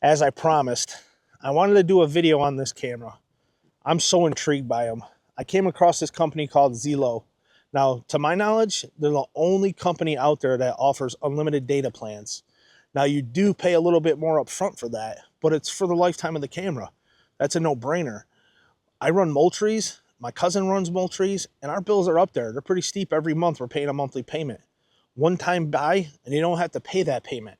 as I promised, I wanted to do a video on this camera. I'm so intrigued by them. I came across this company called ZLEO. Now, to my knowledge, they're the only company out there that offers unlimited data plans. Now, you do pay a little bit more up front for that, but it's for the lifetime of the camera. That's a no-brainer. I run Moultries, my cousin runs Moultries, and our bills are up there. They're pretty steep every month. We're paying a monthly payment. One-time buy, and you don't have to pay that payment.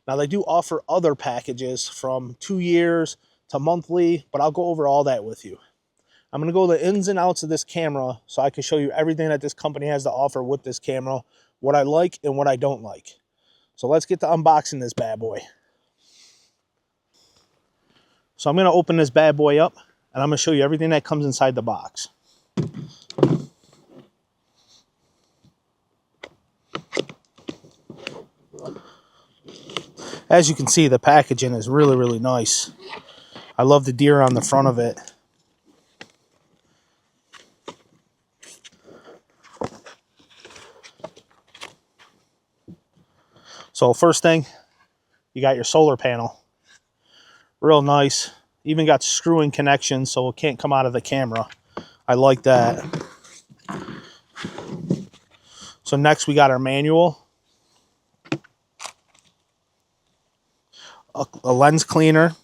Now, they do offer other packages from 2 years to monthly, but I'll go over all that with you. I'm going to go the ins and outs of this camera so I can show you everything that this company has to offer with this camera, what I like and what I don't like. So let's get to unboxing this bad boy. So I'm going to open this bad boy up, and I'm going to show you everything that comes inside the box. As you can see, the packaging is really, really nice. I love the deer on the front of it. So first thing, you got your solar panel. Real nice. Even got screw-in connections so it can't come out of the camera. I like that. So next we got our manual. A lens cleaner.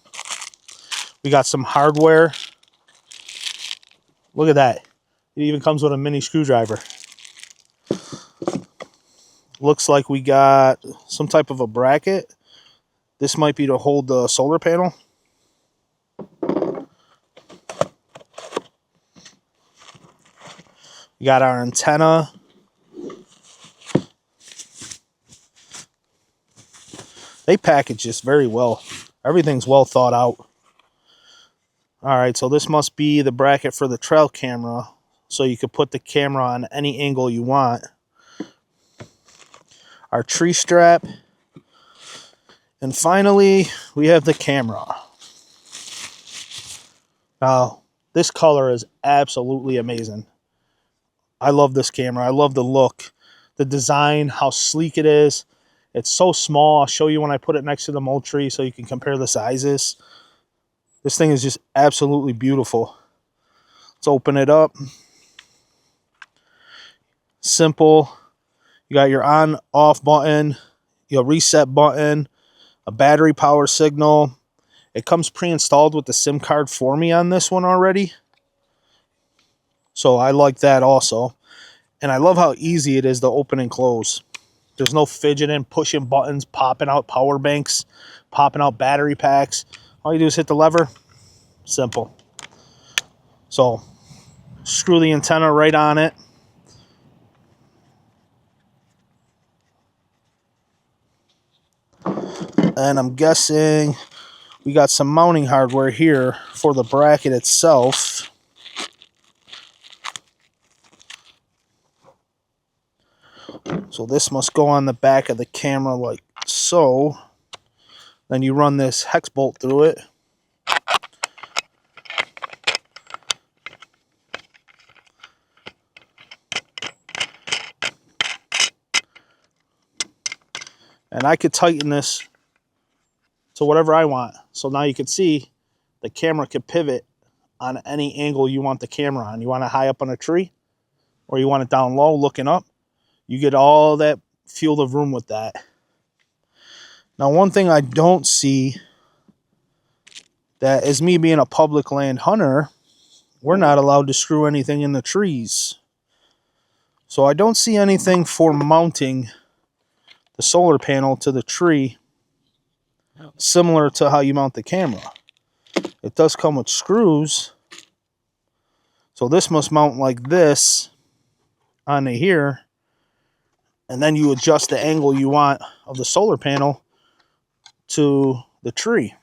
We got some hardware. Look at that. It even comes with a mini screwdriver. Looks like we got some type of a bracket. This might be to hold the solar panel. We got our antenna. They package this very well. Everything's well thought out. Alright, so this must be the bracket for the trail camera. So you could put the camera on any angle you want. Our tree strap. And finally, we have the camera. Now, this color is absolutely amazing. I love this camera. I love the look, the design, how sleek it is. It's so small. I'll show you when I put it next to the Moultrie so you can compare the sizes. This thing is just absolutely beautiful. Let's open it up. Simple. You got your on-off button, your reset button, a battery power signal. It comes pre-installed with the SIM card for me on this one already. So I like that also. And I love how easy it is to open and close. There's no fidgeting, pushing buttons, popping out power banks, popping out battery packs. All you do is hit the lever. Simple. So screw the antenna right on it. And I'm guessing we got some mounting hardware here for the bracket itself. So this must go on the back of the camera like so. Then you run this hex bolt through it. And I could tighten this to whatever I want. So now you can see the camera can pivot on any angle you want the camera on. You want it high up on a tree or you want it down low looking up. You get all that field of room with that. Now, one thing I don't see that is me being a public land hunter, we're not allowed to screw anything in the trees. So I don't see anything for mounting the solar panel to the tree similar to how you mount the camera. It does come with screws. So this must mount like this onto here. And then you adjust the angle you want of the solar panel to the tree.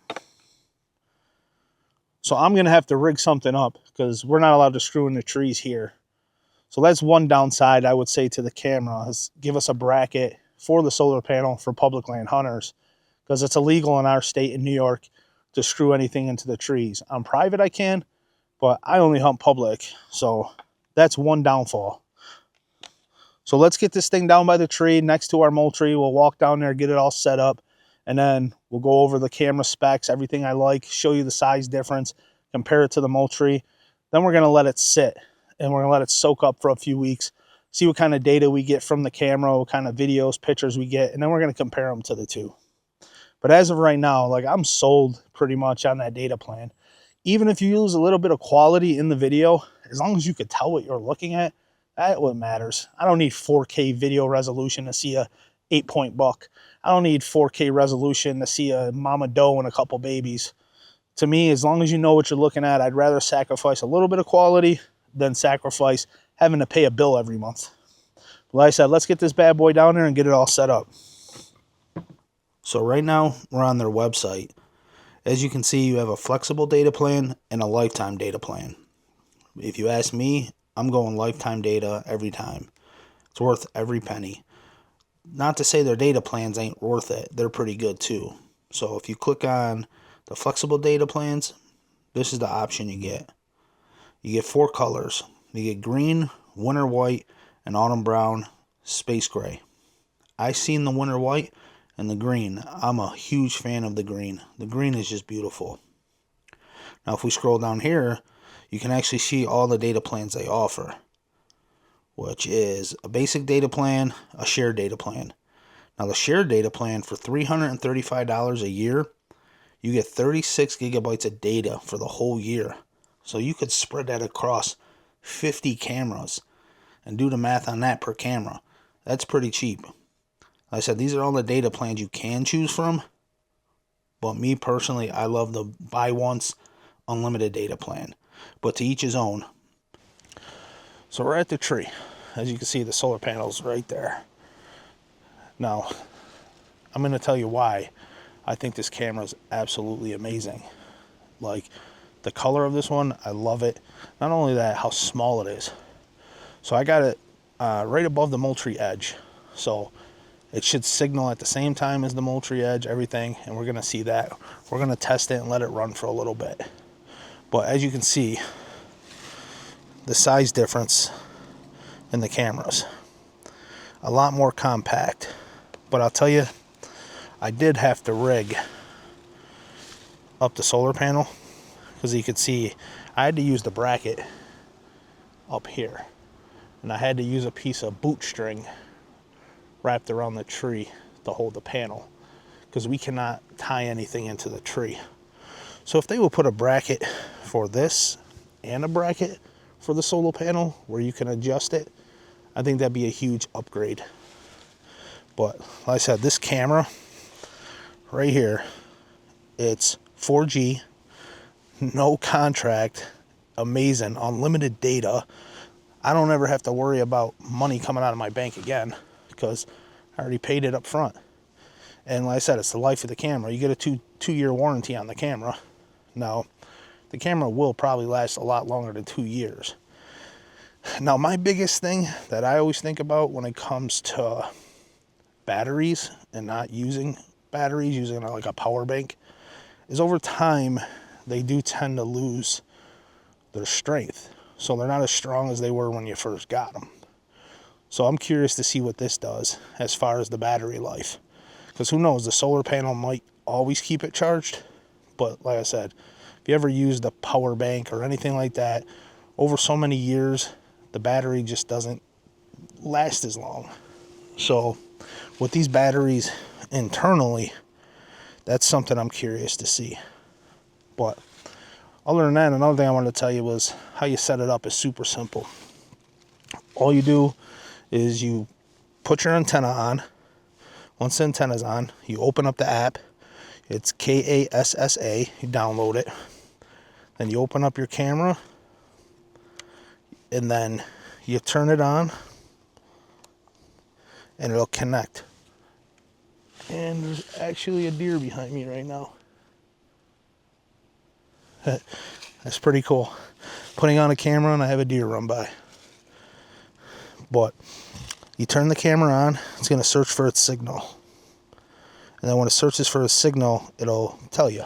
So I'm going to have to rig something up because we're not allowed to screw in the trees here. So that's one downside I would say to the camera, is give us a bracket for the solar panel for public land hunters, because it's illegal in our state in New York to screw anything into the trees. On private I can, but I only hunt public. So that's one downfall. So let's get this thing down by the tree next to our Moultrie. We'll walk down there, get it all set up, and then we'll go over the camera specs, everything I like, show you the size difference, compare it to the Moultrie. Then we're going to let it sit, and we're going to let it soak up for a few weeks, see what kind of data we get from the camera, what kind of videos, pictures we get, and then we're going to compare them to the two. But as of right now, like, I'm sold pretty much on that data plan. Even if you lose a little bit of quality in the video, as long as you could tell what you're looking at, that's what matters. I don't need 4K video resolution to see a 8-point buck. I don't need 4K resolution to see a mama doe and a couple babies. To me, as long as you know what you're looking at, I'd rather sacrifice a little bit of quality than sacrifice having to pay a bill every month. Like I said, let's get this bad boy down there and get it all set up. So right now, we're on their website. As you can see, you have a flexible data plan and a lifetime data plan. If you ask me, I'm going lifetime data every time. It's worth every penny. Not to say their data plans ain't worth it. They're pretty good too. So if you click on the flexible data plans, this is the option you get. You get 4 colors. You get green, winter white, and autumn brown, space gray. I seen the winter white and the green. I'm a huge fan of the green. The green is just beautiful. Now if we scroll down here, you can actually see all the data plans they offer, which is a basic data plan, a shared data plan. Now the shared data plan, for $335 a year, you get 36 gigabytes of data for the whole year. So you could spread that across 50 cameras and do the math on that per camera. That's pretty cheap. Like I said, these are all the data plans you can choose from. But me personally, I love the buy once, unlimited data plan. But to each his own. So we're at the tree. As you can see, the solar panels right there. Now, I'm going to tell you why I think this camera is absolutely amazing. Like, the color of this one, I love it. Not only that, how small it is. So I got it right above the Moultrie edge. So it should signal at the same time as the Moultrie edge, everything. And we're going to see that. We're going to test it and let it run for a little bit. But as you can see, the size difference in the cameras. A lot more compact. But I'll tell you, I did have to rig up the solar panel, because you could see I had to use the bracket up here, and I had to use a piece of boot string wrapped around the tree to hold the panel, because we cannot tie anything into the tree. So if they would put a bracket for this and a bracket for the solar panel where you can adjust it, I think that'd be a huge upgrade. But like I said, this camera right here, it's 4G, no contract, amazing, unlimited data. I don't ever have to worry about money coming out of my bank again, because I already paid it up front. And like I said, it's the life of the camera. You get a two-year warranty on the camera. Now, the camera will probably last a lot longer than 2 years. Now, my biggest thing that I always think about when it comes to batteries and not using batteries, using like a power bank, is over time they do tend to lose their strength. So they're not as strong as they were when you first got them. So I'm curious to see what this does as far as the battery life. Because who knows, the solar panel might always keep it charged. But like I said, if you ever used a power bank or anything like that, over so many years, the battery just doesn't last as long. So with these batteries internally, that's something I'm curious to see. But other than that, another thing I wanted to tell you was how you set it up is super simple. All you do is you put your antenna on. Once the antenna's on, you open up the app. It's KASSA. You download it. Then you open up your camera, and then you turn it on, and it'll connect. And there's actually a deer behind me right now. That's pretty cool. Putting on a camera and I have a deer run by. But you turn the camera on, it's going to search for its signal. And then when it searches for a signal, it'll tell you,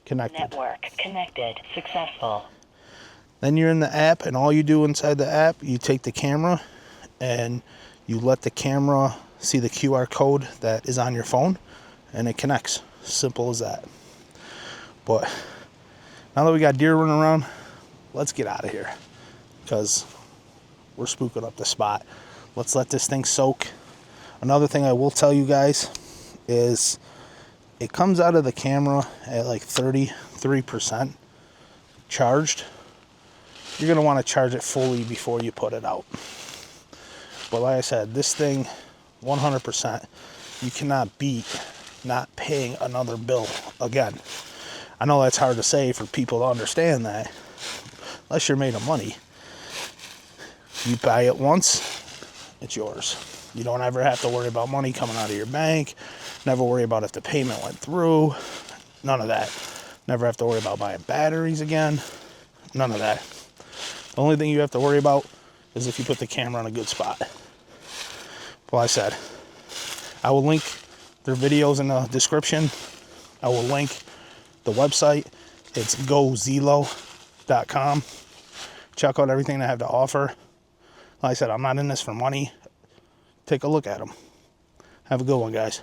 connected. Network connected, successful. Then you're in the app, and all you do inside the app, you take the camera and you let the camera see the QR code that is on your phone, and it connects. Simple as that. But now that we got deer running around, let's get out of here because we're spooking up the spot. Let's let this thing soak. Another thing I will tell you guys is it comes out of the camera at like 33% charged. You're going to want to charge it fully before you put it out. But like I said, this thing, 100%, you cannot beat not paying another bill again. I know that's hard to say for people to understand that, unless you're made of money. You buy it once, it's yours. You don't ever have to worry about money coming out of your bank. Never worry about if the payment went through. None of that. Never have to worry about buying batteries again. None of that. The only thing you have to worry about is if you put the camera in a good spot. Well, I said, I will link their videos in the description. I will link the website. It's ZLEO.com. Check out everything they have to offer. Like I said, I'm not in this for money. Take a look at them. Have a good one, guys.